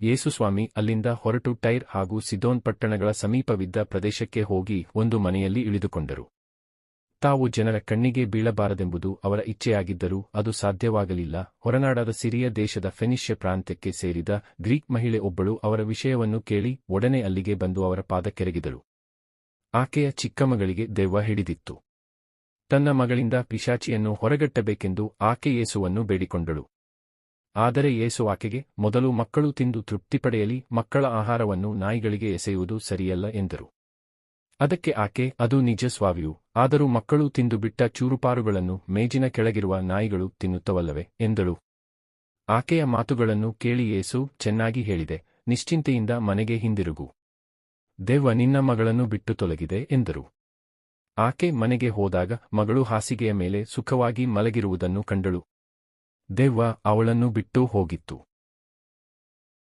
ಯೇಸುಸ್ವಾಮಿ ಅಲ್ಲಿಂದ ಹೊರಟು ಟೈರ್ ಹಾಗೂ ಸಿದೋನ್ ಪಟ್ಟಣಗಳ ಸಮೀಪವಿದ್ದ ಪ್ರದೇಶಕ್ಕೆ ಹೋಗಿ ಒಂದು ಮನೆಯಲ್ಲಿ ಇಳಿದುಕೊಂಡರು. ತಾವು ಜನರ ಕಣ್ಣಿಗೆ ಬೀಳಬಾರದೆಂಬುದು ಅವರ ಇಚ್ಛೆಯಾಗಿದ್ದರೂ ಅದು ಸಾಧ್ಯವಾಗಲಿಲ್ಲ. ಹೊರನಾಡಾದ ಸಿರಿಯ ದೇಶದ ಫೆನಿಷ್ಯ ಪ್ರಾಂತ್ಯಕ್ಕೆ ಸೇರಿದ ಗ್ರೀಕ್ ಮಹಿಳೆ ಒಬ್ಬಳು ಅವರ ವಿಷಯವನ್ನು ಕೇಳಿ ಒಡನೆ ಅಲ್ಲಿಗೆ ಬಂದು ಅವರ ಪಾದಕ್ಕೆರಗಿದಳು. ಆಕೆಯ ಚಿಕ್ಕ ಮಗಳಿಗೆ ದೆವ್ವ ಹಿಡಿದಿತ್ತು. ತನ್ನ ಮಗಳಿಂದ ಪಿಶಾಚಿಯನ್ನು ಹೊರಗಟ್ಟಬೇಕೆಂದು ಆಕೆ ಯೇಸುವನ್ನು ಬೇಡಿಕೊಂಡಳು. ಆದರೆ ಯೇಸು ಆಕೆಗೆ, ಮೊದಲು ಮಕ್ಕಳು ತಿಂದು ತೃಪ್ತಿಪಡೆಯಲಿ, ಮಕ್ಕಳ ಆಹಾರವನ್ನು ನಾಯಿಗಳಿಗೆ ಎಸೆಯುವುದು ಸರಿಯಲ್ಲ ಎಂದರು. ಅದಕ್ಕೆ ಆಕೆ, ಅದು ನಿಜ ಸ್ವಾಮಿಯೂ, ಆದರೂ ಮಕ್ಕಳು ತಿಂದು ಬಿಟ್ಟ ಚೂರುಪಾರುಗಳನ್ನು ಮೇಜಿನ ಕೆಳಗಿರುವ ನಾಯಿಗಳು ತಿನ್ನುತ್ತವಲ್ಲವೇ ಎಂದಳು. ಆಕೆಯ ಮಾತುಗಳನ್ನು ಕೇಳಿ ಯೇಸು, ಚೆನ್ನಾಗಿ ಹೇಳಿದೆ, ನಿಶ್ಚಿಂತೆಯಿಂದ ಮನೆಗೆ ಹಿಂದಿರುಗು, ದೆವ್ವ ನಿನ್ನ ಮಗಳನ್ನು ಬಿಟ್ಟು ತೊಲಗಿದೆ ಎಂದರು. ಆಕೆ ಮನೆಗೆ ಹೋದಾಗ ಮಗಳು ಹಾಸಿಗೆಯ ಮೇಲೆ ಸುಖವಾಗಿ ಮಲಗಿರುವುದನ್ನು ಕಂಡಳು. ದೆವ್ವ ಅವಳನ್ನು ಬಿಟ್ಟು ಹೋಗಿತ್ತು.